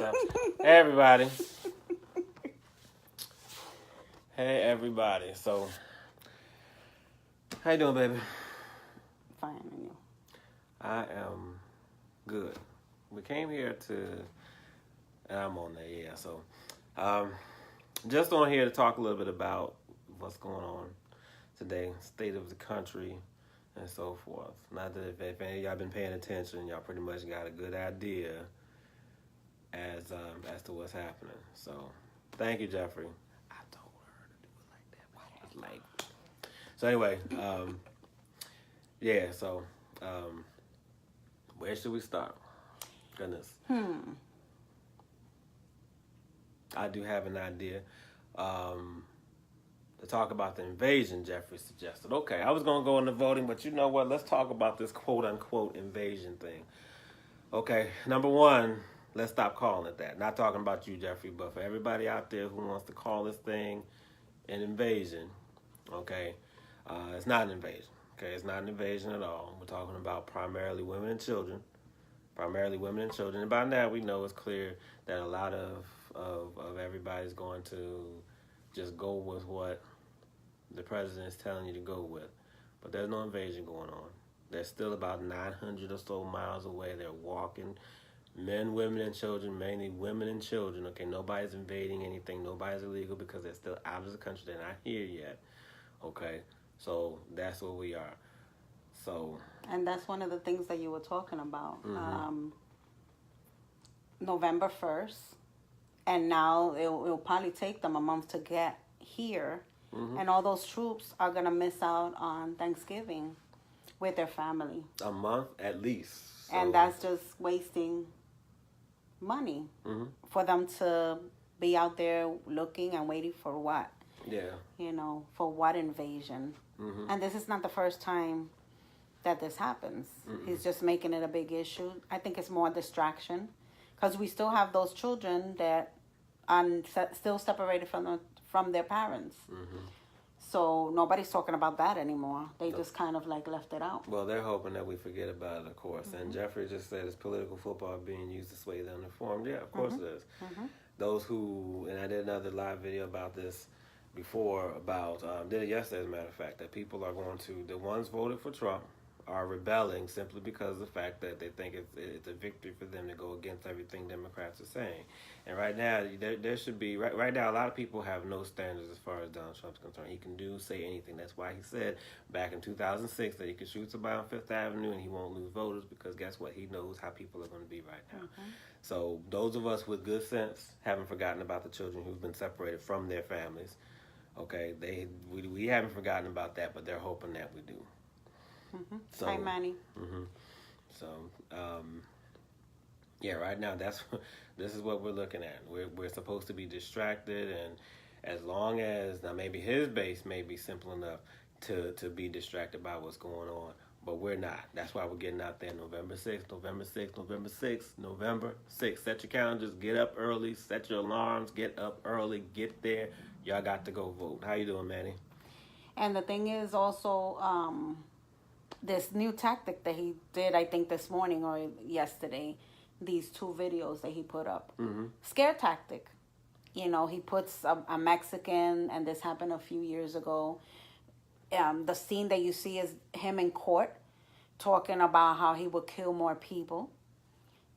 Hey, everybody. Hey, everybody. So, how you doing, baby? Fine, and you? I am good. We came here and I'm on there, yeah. So, just on here to talk a little bit about what's going on today, state of the country, and so forth. Not that if any of y'all been paying attention, y'all pretty much got a good idea as to what's happening. So, thank you, Jeffrey. I told her to do it like that. So anyway, yeah. So, where should we start? Goodness. I do have an idea. To talk about the invasion, Jeffrey suggested. Okay, I was going to go into voting, but you know what? Let's talk about this quote-unquote invasion thing. Okay, number one, let's stop calling it that. Not talking about you, Jeffrey, but for everybody out there who wants to call this thing an invasion, okay, it's not an invasion. Okay, it's not an invasion at all. We're talking about primarily women and children. And by now we know it's clear that a lot of everybody's going to just go with what the president is telling you to go with. But there's no invasion going on. They're still about 900 or so miles away. They're walking, men, women, and children, mainly women and children. Okay, nobody's invading anything. Nobody's illegal because they're still out of the country. They're not here yet. Okay, so that's where we are. So, and that's one of the things that you were talking about. Mm-hmm. November 1st, and now it'll probably take them a month to get here. Mm-hmm. And all those troops are going to miss out on Thanksgiving with their family. A month at least. So. And that's just wasting money for them to be out there looking and waiting for what? Yeah. You know, for what invasion? Mm-hmm. And this is not the first time that this happens. Mm-mm. He's just making it a big issue. I think it's more distraction because we still have those children that are still separated from their parents. Mm-hmm. So nobody's talking about that anymore. They just kind of like left it out. Well, they're hoping that we forget about it, of course. Mm-hmm. And Jeffrey just said it's political football being used to sway the uninformed. Yeah, of course it is. Mm-hmm. Those who, and I did another live video about this before, did it yesterday as a matter of fact, that people are going to, the ones voted for Trump, are rebelling simply because of the fact that they think it's a victory for them to go against everything Democrats are saying. And right now, there should be, right now, a lot of people have no standards as far as Donald Trump's concerned. He can say anything. That's why he said back in 2006 that he could shoot somebody on Fifth Avenue and he won't lose voters because guess what? He knows how people are going to be right now. Mm-hmm. So those of us with good sense haven't forgotten about the children who've been separated from their families. Okay, we haven't forgotten about that, but they're hoping that we do. Mm-hmm. So, hi, Manny. Mm-hmm. So, yeah, right now this is what we're looking at. We're supposed to be distracted, and as long as now maybe his base may be simple enough to be distracted by what's going on, but we're not. That's why we're getting out there November 6th, November 6th, November 6th, November 6th. Set your calendars, get up early, set your alarms, get up early, get there. Y'all got to go vote. How you doing, Manny? And the thing is also this new tactic that he did, I think this morning or yesterday, these 2 videos that he put up. Mm-hmm. Scare tactic. You know, he puts a Mexican, and this happened a few years ago. The scene that you see is him in court talking about how he would kill more people.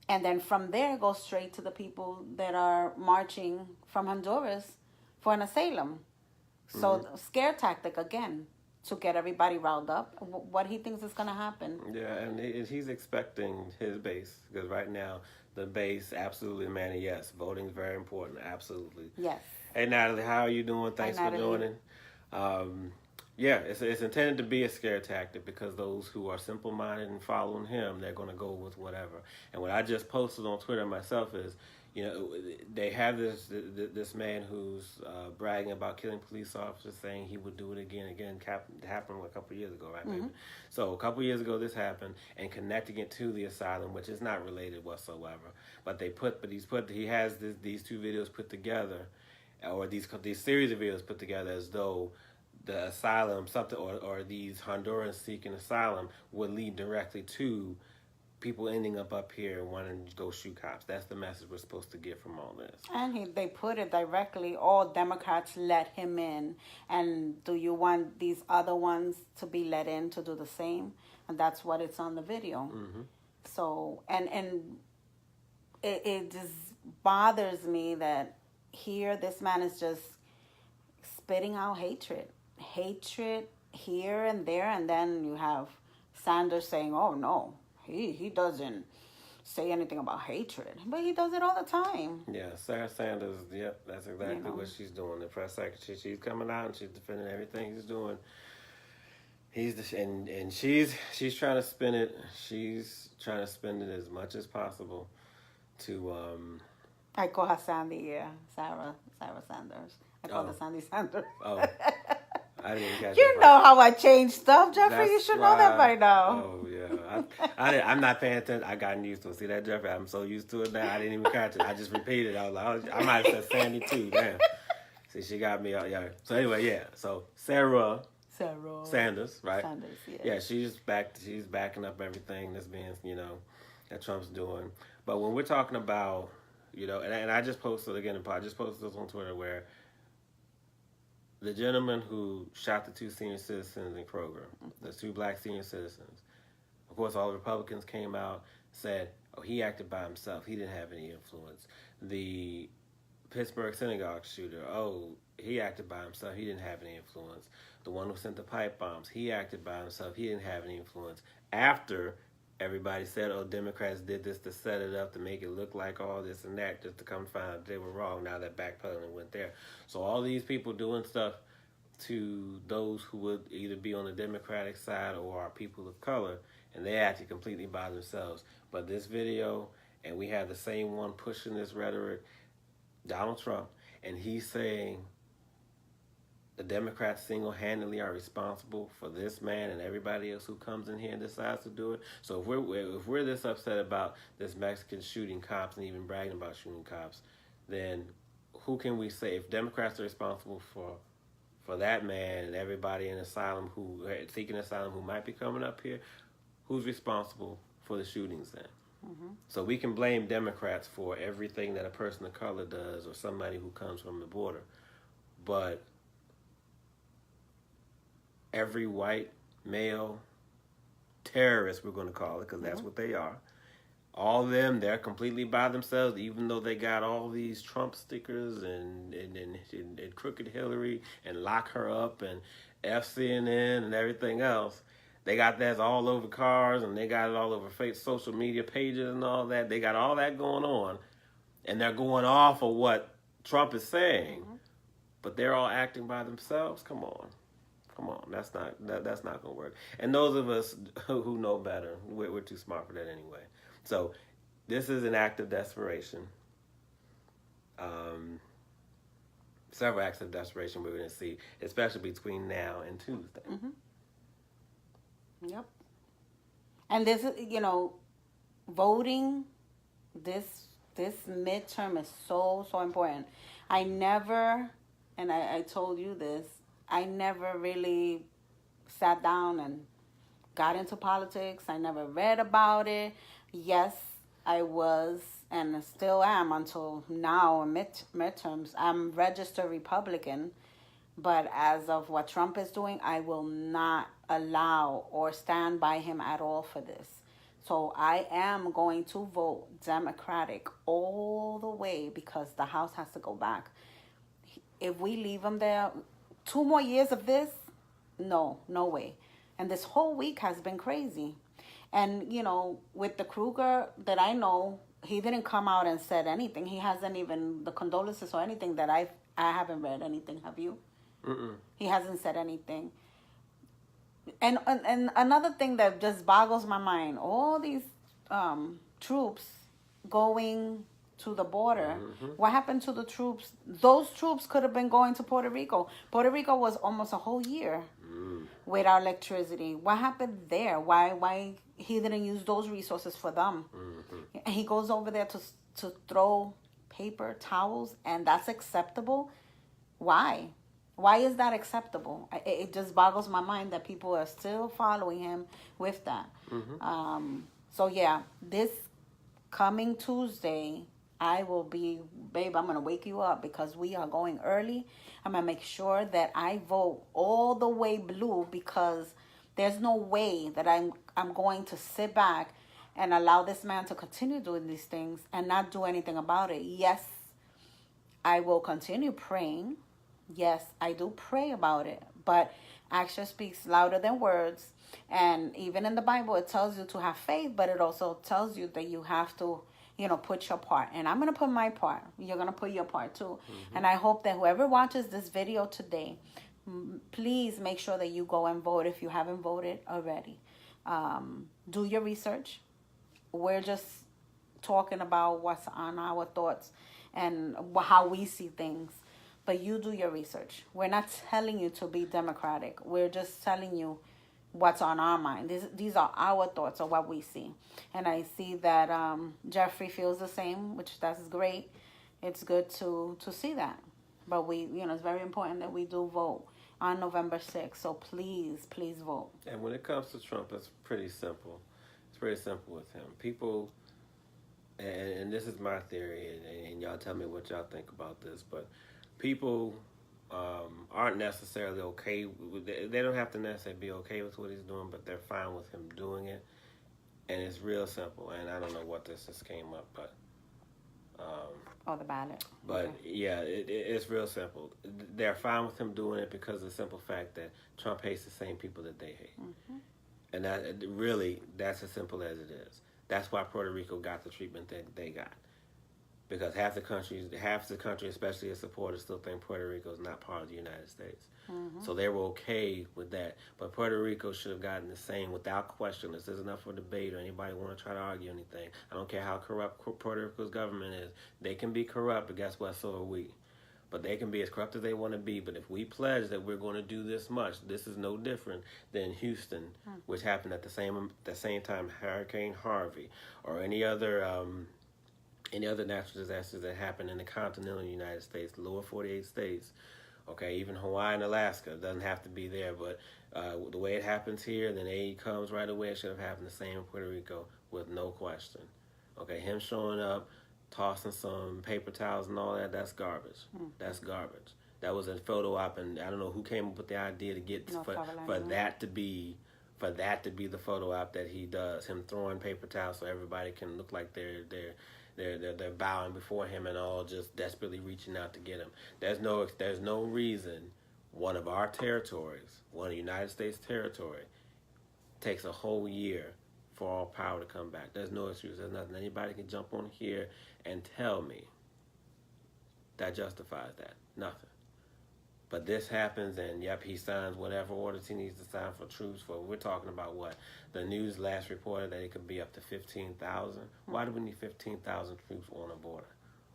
And then from there, go straight to the people that are marching from Honduras for an asylum. So scare tactic again to get everybody riled up. What he thinks is going to happen. Yeah, and he's expecting his base because right now the base, absolutely, Manny, yes, voting is very important, absolutely. Yes. Hey, Natalie, how are you doing? Thanks for joining. Yeah, it's intended to be a scare tactic because those who are simple-minded and following him, they're going to go with whatever. And what I just posted on Twitter myself is, you know, they have this man who's bragging about killing police officers, saying he would do it again. It happened a couple of years ago, right? Mm-hmm. So a couple of years ago this happened, and connecting it to the asylum, which is not related whatsoever. But he has these 2 videos put together, or these series of videos put together as though the asylum, something, or these Hondurans seeking asylum would lead directly to people ending up here wanting to go shoot cops. That's the message we're supposed to get from all this. And they put it directly, all Democrats let him in. And do you want these other ones to be let in to do the same? And that's what it's on the video. Mm-hmm. So, and it just bothers me that here this man is just spitting out hatred here and there. And then you have Sanders saying, oh, no, he doesn't say anything about hatred, but he does it all the time. Yeah, Sarah Sanders. Yep, that's exactly what she's doing. The press secretary, she's coming out and she's defending everything he's doing. And she's trying to spin it. She's trying to spin it as much as possible. To I call her Sandy. Yeah, Sarah Sanders. I call her Sandy Sanders. Oh. I didn't catch You know how I change stuff, Jeffrey. You should know that by now. Oh, yeah. I'm not paying attention. I gotten used to it. See that, Jeffrey? I'm so used to it now. I didn't even catch it. I just repeated. I was like, I might have said Sandy too. Damn. See, she got me. Yeah. So anyway, yeah. So Sarah Sanders, right? Sanders, yeah. Yeah, she's backing up everything that's being, that Trump's doing. But when we're talking about, and I just posted again, I just posted this on Twitter where the gentleman who shot the 2 senior citizens in Kroger, the 2 black senior citizens, of course, all the Republicans came out, said, oh, he acted by himself. He didn't have any influence. The Pittsburgh synagogue shooter, oh, he acted by himself. He didn't have any influence. The one who sent the pipe bombs, he acted by himself. He didn't have any influence. After everybody said, oh, Democrats did this to set it up, to make it look like all this and that, just to come find out they were wrong. Now that backpedaling went there. So all these people doing stuff to those who would either be on the Democratic side or are people of color, and they acted completely by themselves. But this video, and we have the same one pushing this rhetoric, Donald Trump, and he's saying the Democrats single-handedly are responsible for this man and everybody else who comes in here and decides to do it. So if we're this upset about this Mexican shooting cops and even bragging about shooting cops, then who can we say, if Democrats are responsible for that man and everybody in asylum who seeking asylum who might be coming up here, who's responsible for the shootings then? Mm-hmm. So we can blame Democrats for everything that a person of color does or somebody who comes from the border, but every white male terrorist, we're going to call it, because that's what they are. All of them, they're completely by themselves, even though they got all these Trump stickers and Crooked Hillary and Lock Her Up and FCNN and everything else. They got that all over cars and they got it all over social media pages and all that. They got all that going on, and they're going off of what Trump is saying, but they're all acting by themselves. Come on, that's not gonna work. And those of us who know better, we're too smart for that anyway. So this is an act of desperation. Several acts of desperation we're going to see, especially between now and Tuesday. Mm-hmm. Yep. And this is, voting this midterm is so important. I never, and I told you this, I never really sat down and got into politics. I never read about it. Yes, I was and still am until now in midterms. I'm registered Republican, but as of what Trump is doing, I will not allow or stand by him at all for this. So I am going to vote Democratic all the way because the House has to go back. If we leave him there, 2 more years of this, no way. And this whole week has been crazy. And, with the Kruger that I know, he didn't come out and said anything. He hasn't even, the condolences or anything that I haven't read anything. Have you? Mm-mm. He hasn't said anything. And another thing that just boggles my mind, all these troops going to the border. Mm-hmm. What happened to the troops? Those troops could have been going to Puerto Rico. Puerto Rico was almost a whole year without electricity. What happened there? Why he didn't use those resources for them? Mm-hmm. And he goes over there to throw paper towels, and that's acceptable? Why? Why is that acceptable? It just boggles my mind that people are still following him with that. Mm-hmm. So yeah, this coming Tuesday, I will be, babe, I'm going to wake you up because we are going early. I'm going to make sure that I vote all the way blue because there's no way that I'm going to sit back and allow this man to continue doing these things and not do anything about it. Yes, I will continue praying. Yes, I do pray about it, but action speaks louder than words. And even in the Bible, it tells you to have faith, but it also tells you that you have to, put your part. And I'm going to put my part. You're going to put your part too. Mm-hmm. And I hope that whoever watches this video today, please make sure that you go and vote if you haven't voted already. Do your research. We're just talking about what's on our thoughts and how we see things. But you do your research. We're not telling you to be Democratic. We're just telling you what's on our mind. These are our thoughts of what we see. And I see that Jeffrey feels the same, which that's great. It's good to see that. But it's very important that we do vote on November 6th. So please vote. And when it comes to Trump, it's pretty simple. It's pretty simple with him. People, and this is my theory, and y'all tell me what y'all think about this, but people aren't necessarily okay. They don't have to necessarily be okay with what he's doing, but they're fine with him doing it. And it's real simple. And I don't know what this just came up, but the ballot. But okay. Yeah, it's real simple. They're fine with him doing it because of the simple fact that Trump hates the same people that they hate. Mm-hmm. And that's as simple as it is. That's why Puerto Rico got the treatment that they got. Because half the country, especially its supporters, still think Puerto Rico is not part of the United States. Mm-hmm. So they were okay with that. But Puerto Rico should have gotten the same without question. This isn't up for debate or anybody want to try to argue anything. I don't care how corrupt Puerto Rico's government is. They can be corrupt, but guess what? So are we. But they can be as corrupt as they want to be. But if we pledge that we're going to do this much, this is no different than Houston, which happened at the same time Hurricane Harvey or any other natural disasters that happen in the continental United States, the lower 48 states, okay, even Hawaii and Alaska. It doesn't have to be there, but the way it happens here, then aid comes right away. It should have happened the same in Puerto Rico with no question. Okay, him showing up, tossing some paper towels and all that, that's garbage. That's garbage. That was a photo op, and I don't know who came up with the idea to get for that to be the photo op that he does. Him throwing paper towels so everybody can look like they're bowing before him and all, just desperately reaching out to get him. There's no reason one of our territories, one of the United States territory, takes a whole year for all power to come back. There's no excuse. There's nothing anybody can jump on here and tell me that justifies that. Nothing. But this happens, and yep, he signs whatever orders he needs to sign for troops. For we're talking about what the news last reported that it could be up to 15,000. Why do we need 15,000 troops on a border?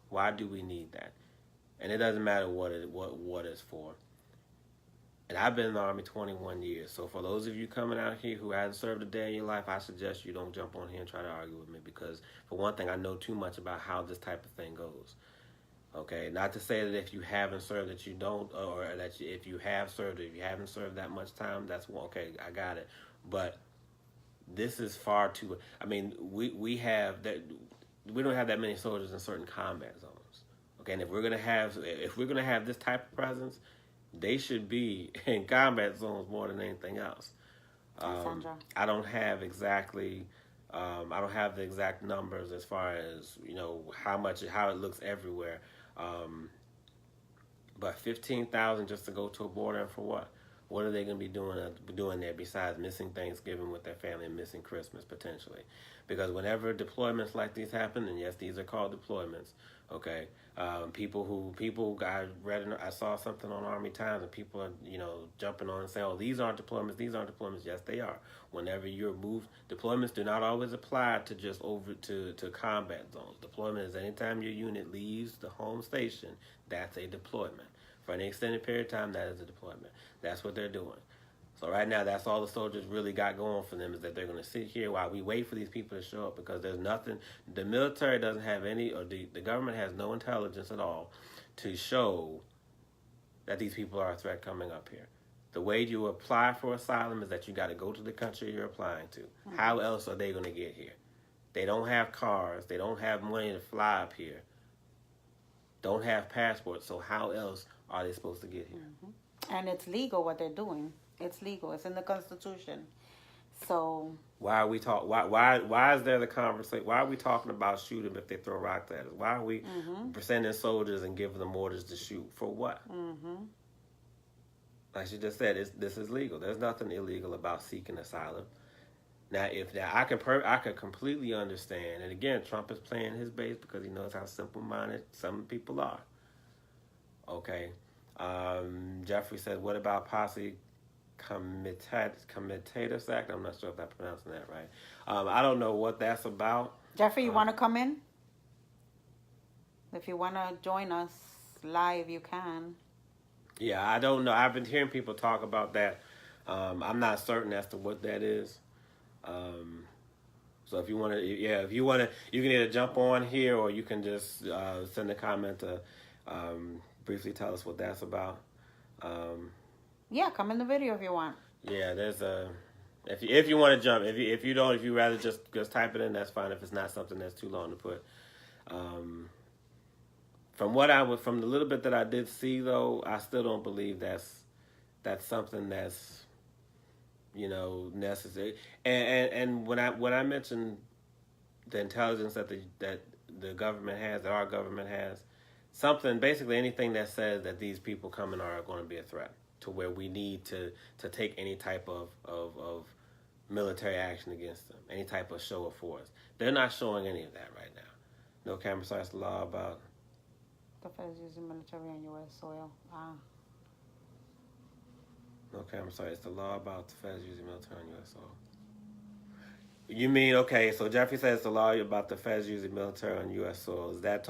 Why do we need that? And it doesn't matter what it's for. And I've been in the Army 21 years. So for those of you coming out here who hasn't served a day in your life, I suggest you don't jump on here and try to argue with me, because for one thing, I know too much about how this type of thing goes. Okay, not to say that if you haven't served that you don't, or that if you have served, if you haven't served that much time, that's okay, I got it. But this is far too. I mean, we have that. We don't have that many soldiers in certain combat zones. Okay, and if we're gonna have this type of presence, they should be in combat zones more than anything else. I don't have the exact numbers as far as how it looks everywhere. But 15,000 just to go to a border, and for what? What are they going to be doing there besides missing Thanksgiving with their family and missing Christmas potentially? Because whenever deployments like these happen, and yes, these are called deployments, okay, I saw something on Army Times, and people are, jumping on and saying, oh, these aren't deployments. Yes, they are. Whenever you're moved, deployments do not always apply to just over to combat zones. Deployment is anytime your unit leaves the home station, that's a deployment. For an extended period of time, that is a deployment. That's what they're doing. So right now, that's all the soldiers really got going for them, is that they're going to sit here while we wait for these people to show up, because there's nothing. The military doesn't have any, or the government has no intelligence at all to show that these people are a threat coming up here. The way you apply for asylum is that you got to go to the country you're applying to. Mm-hmm. How else are they going to get here? They don't have cars. They don't have money to fly up here. Don't have passports. So how else are they supposed to get here? Mm-hmm. And it's legal what they're doing. It's legal. It's in the Constitution. So why are we talk? Why is there the conversation? Why are we talking about shooting if they throw rocks at us? Why are we sending soldiers and giving them orders to shoot for what? Mm-hmm. Like she just said, this is legal. There's nothing illegal about seeking asylum. Now, I could completely understand, and again, Trump is playing his base because he knows how simple-minded some people are. Okay, Jeffrey said, "What about posse comitatus act?" I'm not sure if I'm pronouncing that right. I don't know what that's about. Jeffrey, you want to come in? If you want to join us live, you can. Yeah, I don't know. I've been hearing people talk about that. I'm not certain as to what that is. So if you want to, you can either jump on here or you can just send a comment to briefly tell us what that's about. Yeah, come in the video if you want. Yeah, there's if you want to jump, if you rather just type it in, that's fine. If it's not something that's too long to put. From the little bit that I did see though, I still don't believe that's something that's necessary. And when I mentioned the intelligence that the government has, that our government has, something basically anything that says that these people coming are going to be a threat to where we need to take any type of military action against them, any type of show of force. They're not showing any of that right now. No camera starts the law about the feds using military on U.S. soil. No camera sorry, it's the law about the feds using military on U.S. soil. You mean, okay, so Jeffrey says the law about the feds using military on U.S. soil. Is that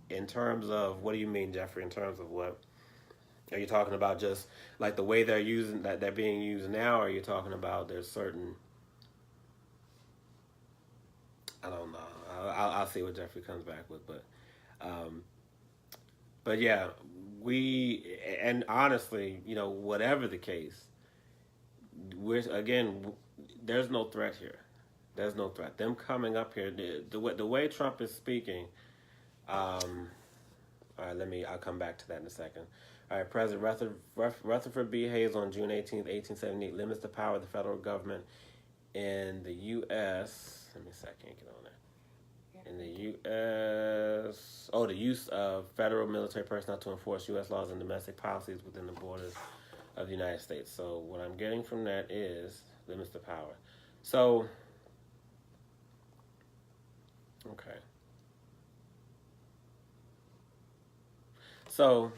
in terms of, what do you mean, Jeffrey, in terms of what? Are you talking about just like the way they're being used now, or are you talking about there's certain, I don't know. I'll see what Jeffrey comes back with, but yeah, and honestly, whatever the case, there's no threat here. There's no threat. Them coming up here, the way Trump is speaking, all right, I'll come back to that in a second. All right, President Rutherford B. Hayes on June 18th, 1878 limits the power of the federal government in the U.S. Let me see, I can't get on there. In the U.S., the use of federal military personnel to enforce U.S. laws and domestic policies within the borders of the United States. So what I'm getting from that is limits the power. So, okay. So,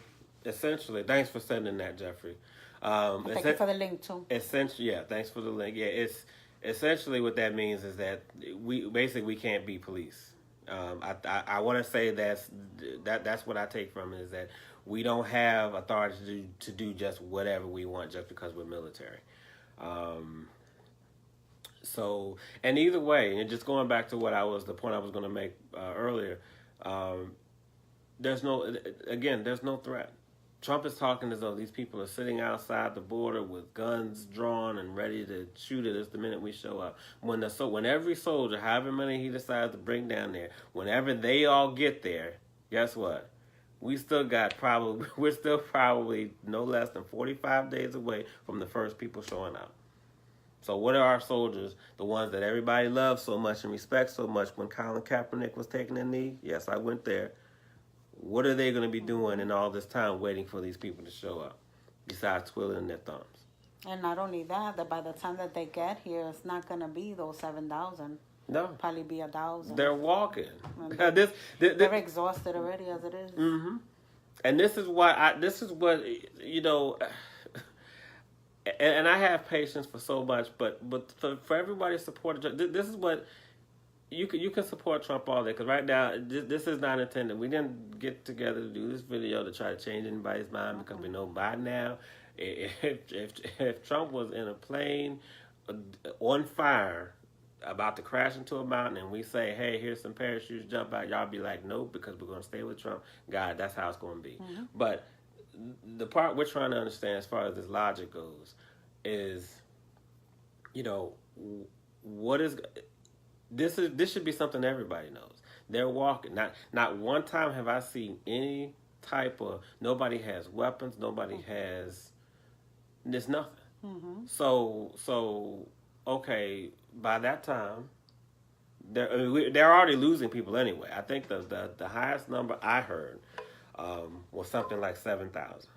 essentially, thanks for sending that, Jeffrey. Thank you for the link too. Essentially, yeah, thanks for the link. Yeah, it's essentially what that means is that we can't be police. I want to say that's what I take from it, is that we don't have authority to do just whatever we want just because we're military. So, and either way, and just going back to the point I was going to make earlier, there's no threat. Trump is talking as though these people are sitting outside the border with guns drawn and ready to shoot at us the minute we show up. When every soldier, however many he decides to bring down there, whenever they all get there, guess what? We're still probably no less than 45 days away from the first people showing up. So what are our soldiers, the ones that everybody loves so much and respects so much, when Colin Kaepernick was taking a knee? Yes, I went there. What are they going to be doing in all this time waiting for these people to show up, besides twiddling their thumbs? And not only that by the time that they get here, it's not going to be those 7,000. No. Probably be 1,000. They're walking. They're exhausted already as it is. Mm-hmm. And this is what, and I have patience for so much, but for everybody to support, this is what, you can support Trump all day, because right now this is not intended. We didn't get together to do this video to try to change anybody's mind, because we know by now if Trump was in a plane on fire about to crash into a mountain and we say, hey, here's some parachutes, jump out, y'all be like, nope, because we're going to stay with Trump. God, that's how it's going to be. Mm-hmm. But the part we're trying to understand as far as this logic goes is, what is... this should be something everybody knows. They're walking. Not one time have I seen any type of, nobody has weapons. Nobody has. There's nothing. So okay. By that time, they're already losing people anyway. I think the highest number I heard was something like 7,000.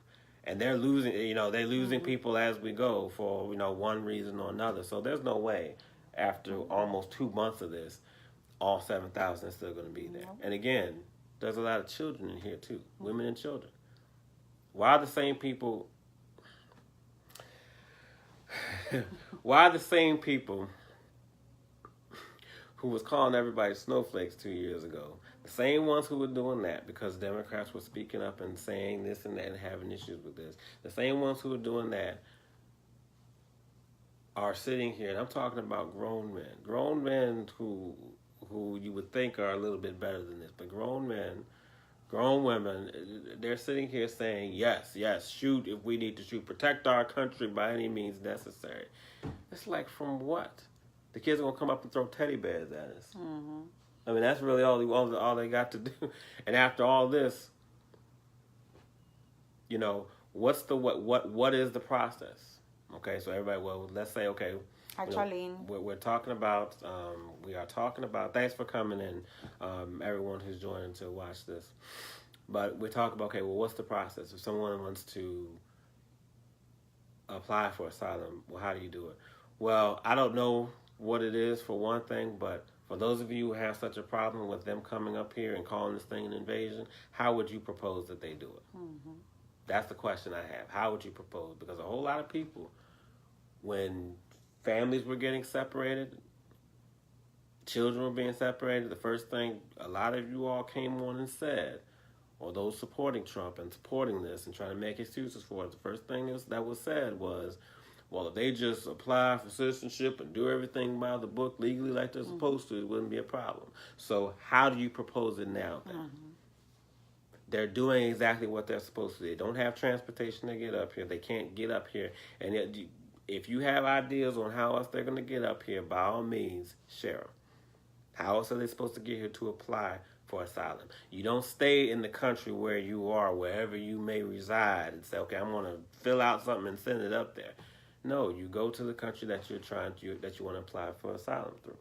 And they're losing, they're losing people as we go for, one reason or another. So there's no way after almost 2 months of this, all 7,000 is still going to be there. And again, there's a lot of children in here too, women and children. Why are the same people, who was calling everybody snowflakes 2 years ago, the same ones who were doing that because Democrats were speaking up and saying this and that and having issues with this, the same ones who were doing that are sitting here, and I'm talking about grown men who you would think are a little bit better than this, but grown women, they're sitting here saying, yes, shoot if we need to shoot, protect our country by any means necessary. It's like, from what? The kids are going to come up and throw teddy bears at us. I mean, that's really all they got to do. And after all this, what is the process? Okay, so everybody, well, let's say, okay. Hi, Charlene. We're talking about, thanks for coming in, everyone who's joining to watch this. But we're talking about, okay, well, what's the process? If someone wants to apply for asylum, well, how do you do it? Well, I don't know what it is for one thing, but for those of you who have such a problem with them coming up here and calling this thing an invasion, how would you propose that they do it? That's the question I have. How would you propose? Because a whole lot of people, when families were getting separated, children were being separated, the first thing a lot of you all came on and said, or those supporting Trump and supporting this and trying to make excuses for it, the first thing that was said was, well, if they just apply for citizenship and do everything by the book legally like they're supposed to, it wouldn't be a problem. So how do you propose it now then? They're doing exactly what they're supposed to do. They don't have transportation to get up here. They can't get up here. And if you have ideas on how else they're going to get up here, by all means, share them. How else are they supposed to get here to apply for asylum? You don't stay in the country where you are, wherever you may reside, and say, okay, I'm going to fill out something and send it up there. No, you go to the country that you want to apply for asylum through.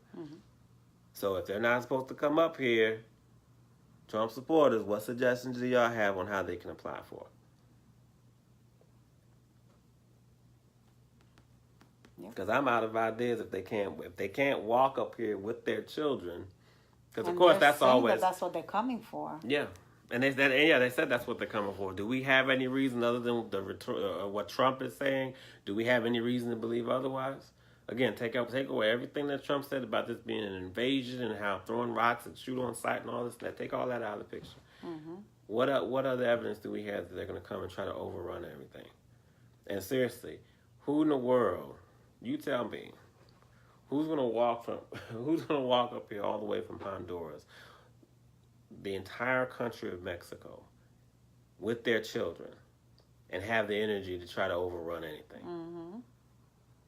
So if they're not supposed to come up here, Trump supporters, what suggestions do y'all have on how they can apply for it? Because I'm out of ideas if they can't walk up here with their children. Because of course that's always that's what they're coming for. Yeah, and they said that's what they're coming for. Do we have any reason other than what Trump is saying? Do we have any reason to believe otherwise? Again, take away everything that Trump said about this being an invasion and how throwing rocks and shoot on sight and all this. Take all that out of the picture. What other evidence do we have that they're going to come and try to overrun everything? And seriously, who in the world? You tell me, who's gonna walk up here all the way from Honduras, the entire country of Mexico, with their children, and have the energy to try to overrun anything?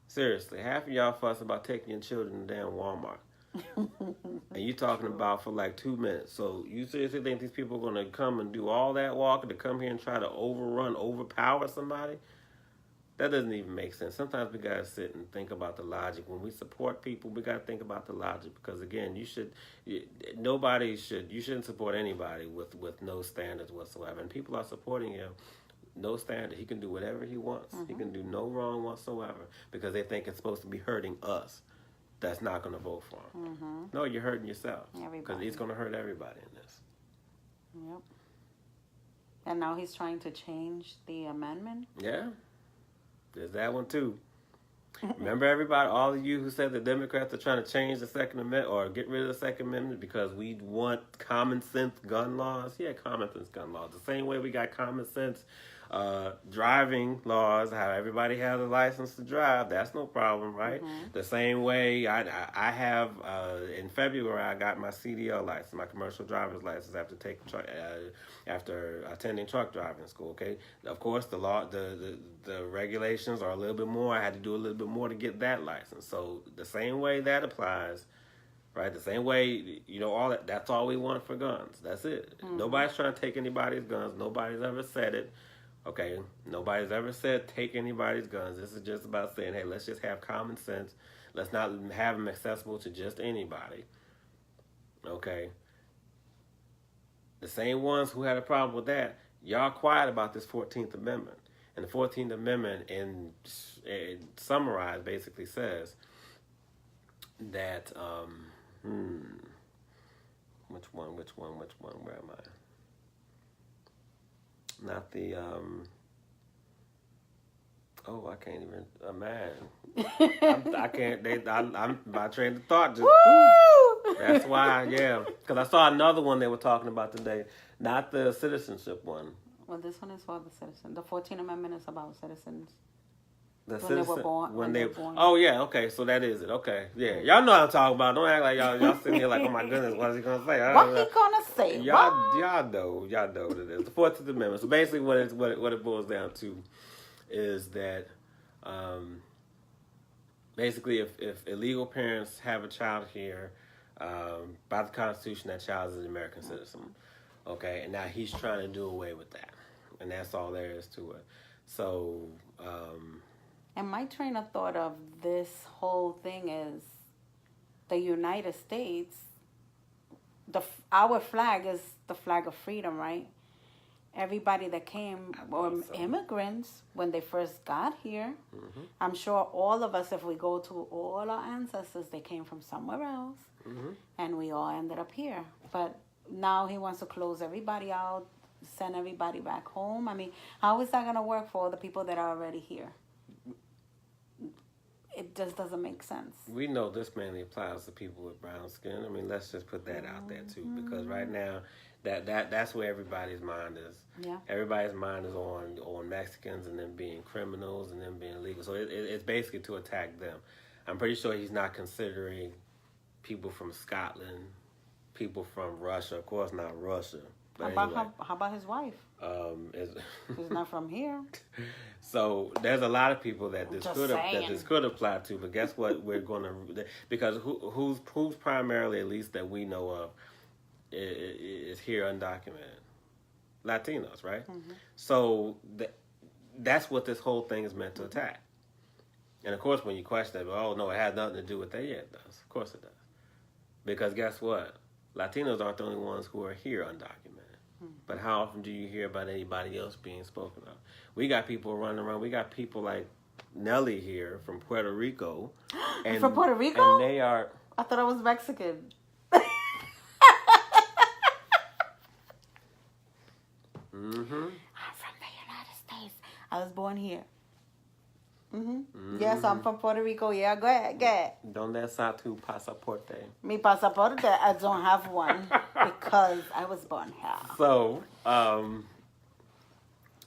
Seriously, half of y'all fuss about taking your children to damn Walmart, and you talking about for like 2 minutes. So you seriously think these people are gonna come and do all that walking to come here and try to overpower somebody? That doesn't even make sense. Sometimes we gotta sit and think about the logic. When we support people, we gotta think about the logic, because again, you shouldn't support anybody with no standards whatsoever. And people are supporting him, no standard. He can do whatever he wants. He can do no wrong whatsoever because they think it's supposed to be hurting us. That's not gonna vote for him. No, you're hurting yourself because he's gonna hurt everybody in this. Yep. And now he's trying to change the amendment. Yeah. There's that one too. Remember everybody, all of you who said the Democrats are trying to change the Second Amendment or get rid of the Second Amendment because we want common sense gun laws? Yeah, common sense gun laws. The same way we got common sense driving laws, how everybody has a license to drive. That's no problem, right? The same way I have, in February, I got my CDL license, my commercial driver's license after attending truck driving school, okay? Of course, the law, the regulations are a little bit more. I had to do a little bit more to get that license. So the same way that applies, right? The same way, all that. That's all we want for guns. That's it. Nobody's trying to take anybody's guns. Nobody's ever said it. Okay, nobody's ever said take anybody's guns. This is just about saying, hey, let's just have common sense. Let's not have them accessible to just anybody. Okay. The same ones who had a problem with that, y'all quiet about this 14th Amendment. And the 14th Amendment, in summarized, basically says that, which one, where am I? Not the, I can't even, man. I can't, I'm my train of thought just, that's why, yeah. Because I saw another one they were talking about today, not the citizenship one. Well, this one is for the citizen. The 14th Amendment is about citizens. They were born. When they were born. Oh, yeah, okay, so that is it. Okay, yeah. Y'all know what I'm talking about. Don't act like y'all sitting here like, oh my goodness, what is he going to say? What he going to say? Y'all know what it is. The 14th Amendment. So basically what it boils down to is that basically if illegal parents have a child here, by the Constitution, that child is an American citizen. Okay, and now he's trying to do away with that. And that's all there is to it. So... and my train of thought of this whole thing is the United States, our flag is the flag of freedom, right? Everybody that came were immigrants when they first got here. Mm-hmm. I'm sure all of us, if we go to all our ancestors, they came from somewhere else. Mm-hmm. And we all ended up here. But now he wants to close everybody out, send everybody back home. I mean, how is that going to work for all the people that are already here? It just doesn't make sense. We know this mainly applies to people with brown skin. I mean, let's just put that out there too, because right now that's where everybody's mind is. Yeah. Everybody's mind is on Mexicans and them being criminals and them being illegal. So it's basically to attack them. I'm pretty sure he's not considering people from Scotland, people from Russia. Of course, not Russia. But how about his wife? She's not from here. So there's a lot of people that this could apply to, but guess what? We're going to, because who's primarily, at least that we know of, is here undocumented? Latinos, right? Mm-hmm. So that's what this whole thing is meant to attack. And of course, when you question it, oh no, it has nothing to do with that. Yeah, it does. Of course it does. Because guess what? Latinos aren't the only ones who are here undocumented. But how often do you hear about anybody else being spoken of? We got people running around. We got people like Nelly here from Puerto Rico. And, from Puerto Rico? And they are... I thought I was Mexican. Mm-hmm. I'm from the United States. I was born here. Mm-hmm. Mm-hmm. Yes, I'm from Puerto Rico. Yeah, go ahead. Donde está tu pasaporte? Mi pasaporte, I don't have one because I was born here. So,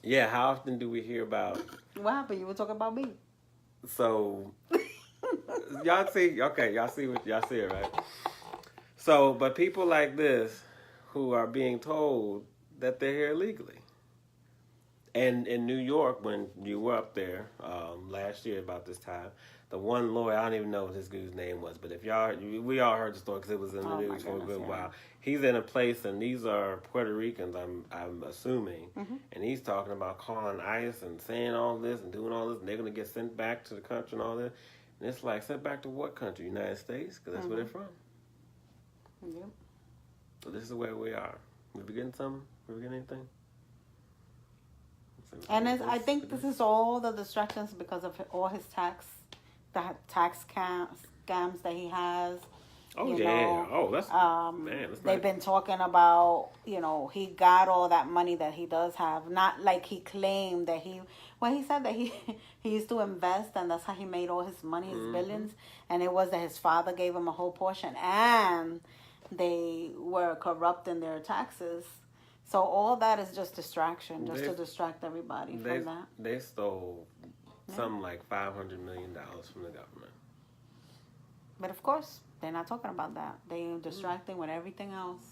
yeah, how often do we hear about... What happened? You were talking about me. So, y'all see it, right? So, but people like this who are being told that they're here illegally. And in New York, when you were up there last year about this time, the one lawyer, I don't even know what this dude's name was, but we all heard the story because it was in the news for a good while. He's in a place, and these are Puerto Ricans, I'm assuming, and he's talking about calling ICE and saying all this and doing all this, and they're going to get sent back to the country and all this. And it's like, sent back to what country? United States? Because that's where they're from. Yep. So this is where we are. We getting something? We getting anything? And I think this is all the distractions because of all his tax scams that he has. Oh, yeah. Oh, that's, man. That's they've been talking about, he got all that money that he does have. Not like he claimed that he said that he used to invest and that's how he made all his money, his billions. And it was that his father gave him a whole portion and they were corrupt in their taxes. So all that is just distraction, to distract everybody from that. They stole something like $500 million from the government. But of course, they're not talking about that. They're distracting with everything else.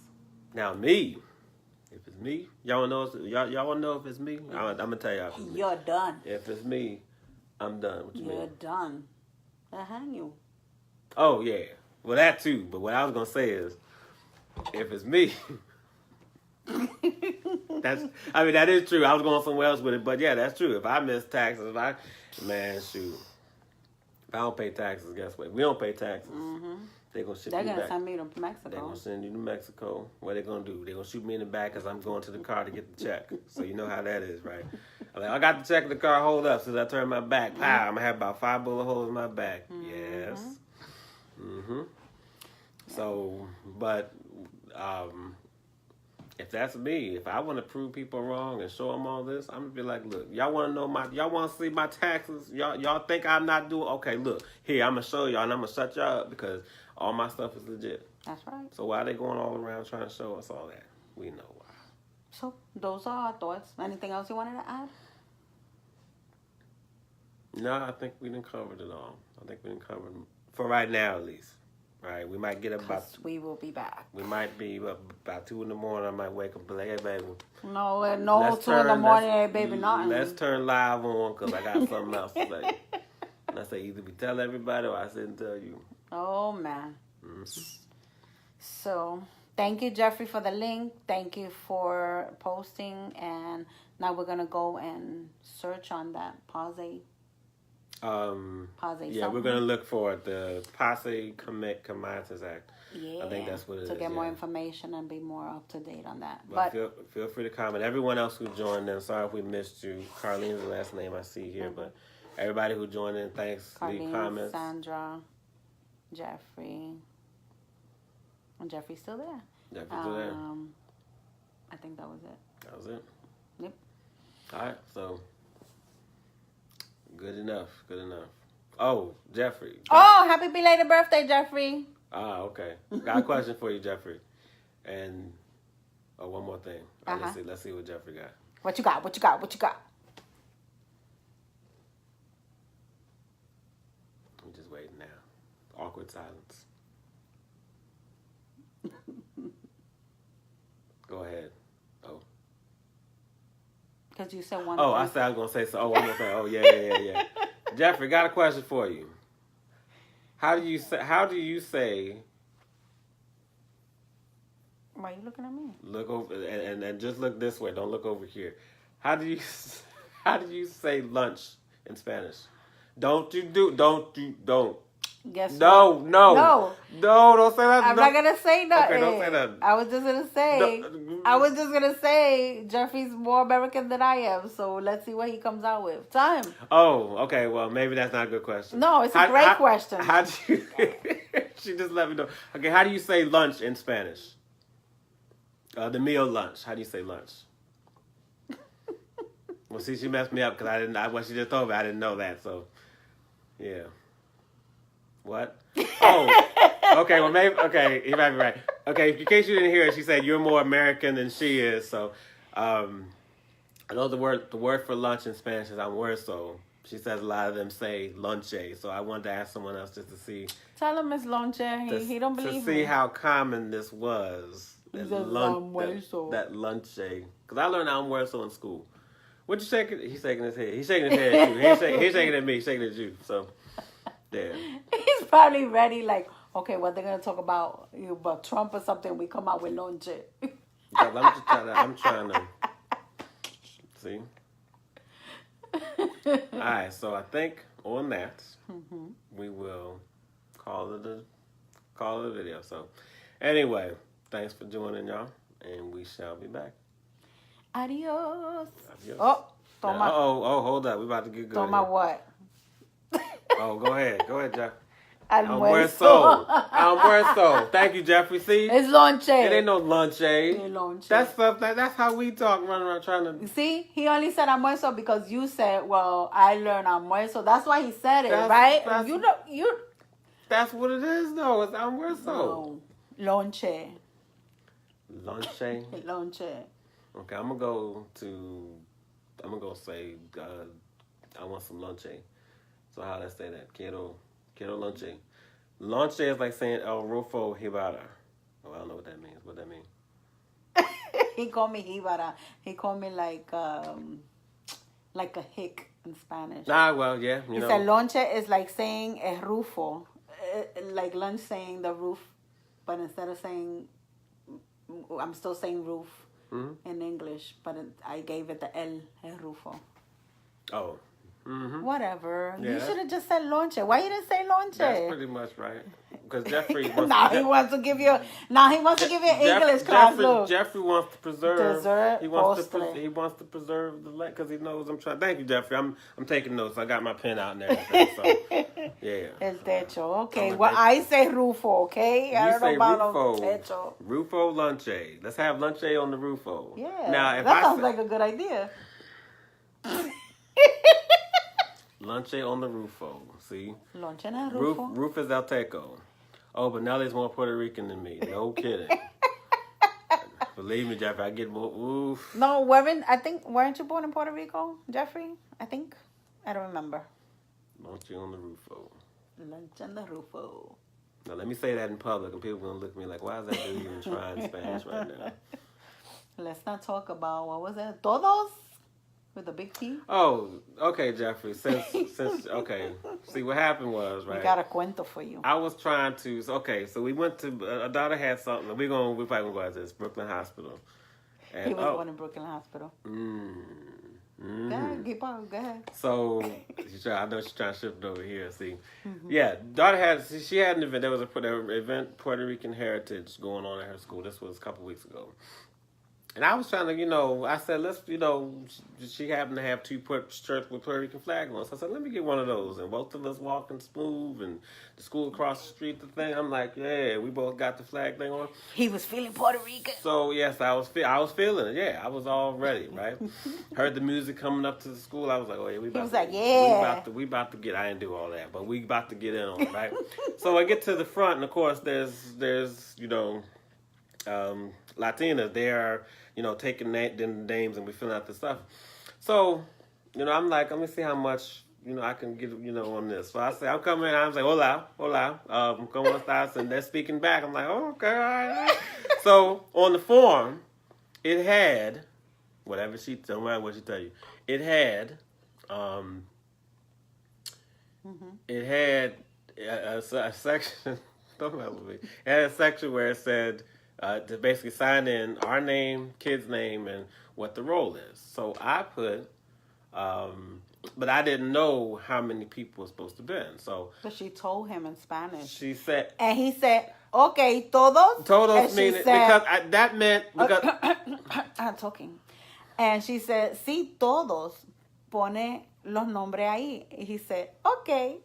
Now if it's me, y'all know if it's me. I'm gonna tell y'all. You're done. If it's me, I'm done. What you mean? You're done. They'll hang you. Oh yeah. Well, that too. But what I was gonna say is, if it's me, that is true. I was going somewhere else with it, but yeah, that's true. If I miss taxes, man, shoot. If I don't pay taxes, guess what? If we don't pay taxes, they're gonna ship me back. They're gonna send me to Mexico. They're gonna send you to Mexico. What they gonna do? They're gonna shoot me in the back because I'm going to the car to get the check. So you know how that is, right? I'm like, I got the check in the car. Hold up. So I turn my back. Pow! I'm gonna have about 5 bullet holes in my back. Yes. So, but if that's me, if I want to prove people wrong and show them all this, I'm gonna be like, look, y'all want to know y'all want to see my taxes? Y'all think I'm not doing? Okay, look, here, I'm gonna show y'all, and I'm gonna shut y'all up because all my stuff is legit. That's right. So why are they going all around trying to show us all that? We know why. So those are our thoughts. Anything else you wanted to add? No, I think we didn't cover it all. I think we didn't cover it for right now, at least. Right, we might get up about. We will be back. We might be up about 2 a.m. I might wake up and be like, "Hey, baby." No, 2 a.m. Hey, baby, nothing. Let's turn live on because I got something else to say. And I say either we tell everybody or I sit and tell you. Oh man. So thank you, Jeffrey, for the link. Thank you for posting, and now we're gonna go and search on that Passe. Yeah, we're gonna look for it, the Passe Comitas Act. Yeah, I think that's what it is. To get more information and be more up to date on that. But feel free to comment. Everyone else who joined in, sorry if we missed you. Carlene's the last name I see here, but everybody who joined in, thanks. Leave comments. Sandra, Jeffrey. And Jeffrey's still there. Jeffrey's still there. I think that was it. That was it. Yep. All right, so good enough. Oh, Jeffrey. Oh, happy belated birthday, Jeffrey. Ah, okay. Got a question for you, Jeffrey. And one more thing. Let's see what Jeffrey got. What you got? I'm just waiting now. Awkward silence. Go ahead. Oh. Because you said one thing. I said I was going to say so. Oh, one more thing. Oh, yeah. Jeffrey, got a question for you. How do you say Why are you looking at me? Look over and just look this way. Don't look over here. How do you say lunch in Spanish? Don't. Guess no, what? No, don't say that. I'm not gonna say that. Okay, don't say that. I was just gonna say Jeffrey's more American than I am, so let's see what he comes out with. Time. Oh, okay. Well, maybe that's not a good question. No, it's a great question. How do you? She just let me know. Okay, how do you say lunch in Spanish? The meal lunch. How do you say lunch? Well, see, she messed me up because what she just told me, I didn't know that. So, yeah. What? Oh, okay. Well, maybe. Okay, you might be right. Okay, in case you didn't hear it, she said you're more American than she is. So, I know the word for lunch in Spanish is almuerzo. She says a lot of them say lonche. So I wanted to ask someone else just to see. Tell him it's lonche. He don't believe me. To see how common this was. That lonche. Because I learned almuerzo in school. What you shaking? He's shaking his head. He's shaking his head too. He's shaking at me. He's shaking at you. So. Yeah. He's probably ready, like, okay, what they're going to talk about, about Trump or something, we come out with lonche. I'm trying to see. All right, so I think on that, we will call it a video. So anyway, thanks for joining, y'all, and we shall be back. Adios. Oh, hold up. We about to get good. Toma what? Oh, go ahead, Jeff. Almuerzo. Thank you, Jeffrey. See, it's lonche. It ain't no lunche. It's lonche. That's how we talk. Running around trying to. See, he only said almuerzo because you said, "Well, I learned almuerzo." That's why he said it, right? You. That's what it is, though. It's almuerzo. No, lonche. Lonche. Lonche. Okay, I'm gonna go say I want some lonche. So how do I say that? Quiero lonche. Lonche is like saying El Rufo Hibara. Oh, I don't know what that means. What that mean? He called me Hibara. He called me like a hick in Spanish. Ah, well, yeah. He said lonche is like saying El Rufo. like lunch saying the roof, but instead of saying, I'm still saying roof in English, but I gave it the el rufo. Oh. Mm-hmm. Whatever. Yeah. You should have just said lonche. Why you didn't say lonche? That's pretty much right. Because Jeffrey wants he wants to give you an English class. Look. Jeffrey wants to preserve. Dessert, he wants to preserve the land because he knows I'm trying. Thank you, Jeffrey. I'm taking notes. I got my pen out and everything. So yeah. El techo. Okay. Well, I say rufo. Okay. I don't know about Rufo. techo. Rufo lunche. Let's have lunche on the Rufo. Yeah. Now, if that sounds like a good idea. Lunche on the Rufo. See? Lunche en el Rufo. Roof is El Teco. Oh, but Nelly's more Puerto Rican than me. No kidding. Believe me, Jeffrey, I get more. Oof. No, weren't you born in Puerto Rico, Jeffrey? I think. I don't remember. Lunche on the Rufo. Lunch on the Rufo. Now, let me say that in public, and people are going to look at me like, why is that dude even trying Spanish right now? Let's not talk about, what was it? Todos? With a big T? Oh, okay, Jeffrey. Since okay. See, what happened was, right? We got a cuento for you. I was trying to, so we went to, a daughter had something, we're probably going to go out to this, Brooklyn Hospital. And, he was born in Brooklyn Hospital. Mm-hmm. Go ahead, keep on, go ahead. So, I know she's trying to shift over here, see. Yeah, daughter she had an event, there was an event, Puerto Rican Heritage, going on at her school. This was a couple weeks ago. And I was trying to, I said, let's, she happened to have two shirts with Puerto Rican flag on. So I said, let me get one of those. And both of us walking smooth and the school across the street, the thing. I'm like, yeah, we both got the flag thing on. He was feeling Puerto Rican. So, yes, I was feeling it. Yeah, I was all ready, right? Heard the music coming up to the school. I was like, oh, yeah, we about to get, I didn't do all that, but we about to get in on it, right? So I get to the front, and of course, there's Latinas. They are, taking names and we filling out the stuff. So, I'm like, let me see how much, I can get, on this. So I say, I'm coming in. I was like, hola. ¿Cómo estás? And they're speaking back. I'm like, oh, okay, all right. So on the form, it had, don't matter what she tell you, it had a section, don't matter with me. It had a section where it said, to basically sign in our name, kid's name, and what the role is. So I put, but I didn't know how many people were supposed to be in. So, but she told him in Spanish. She said, and he said, "Okay, todos." Todos mean it because that meant because I'm talking, and she said, "Sí, todos pone los nombres ahí." He said, "Okay."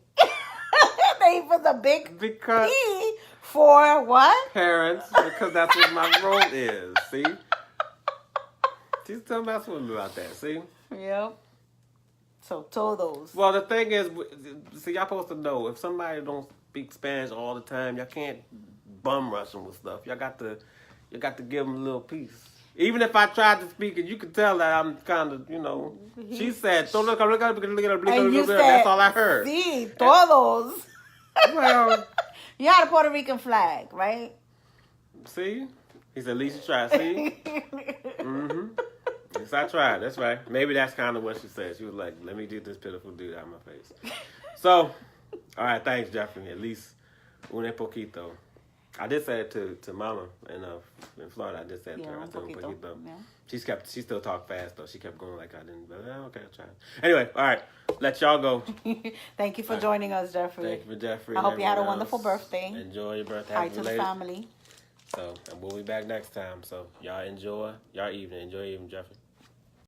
They put the big P for what? Parents, because that's what my role is. See, she's still messing with me about that. See. Yep. So todos. Well, the thing is, see, y'all supposed to know if somebody don't speak Spanish all the time, y'all can't bum rush them with stuff. Y'all got to give them a little piece. Even if I tried to speak it, you could tell that I'm kind of, She said, "So look, that's all I heard." Sí, todos. Well, you had a Puerto Rican flag, right? See, he said, "At least you tried." See, Yes, I tried. That's right. Maybe that's kind of what she said. She was like, "Let me get this pitiful dude out of my face." So, all right, thanks, Jeffrey. At least un poquito. I did say it to Mama in Florida. I did say it to her. I said un poquito. Yeah. She still talked fast though. She kept going like I didn't. But okay, I'll try. Anyway, all right, let y'all go. Thank you for joining us, Jeffrey. Thank you for Jeffrey. I hope you had a wonderful birthday. Enjoy your birthday. Hi to the family. So, and we'll be back next time. So, y'all enjoy your evening. Enjoy your evening, Jeffrey.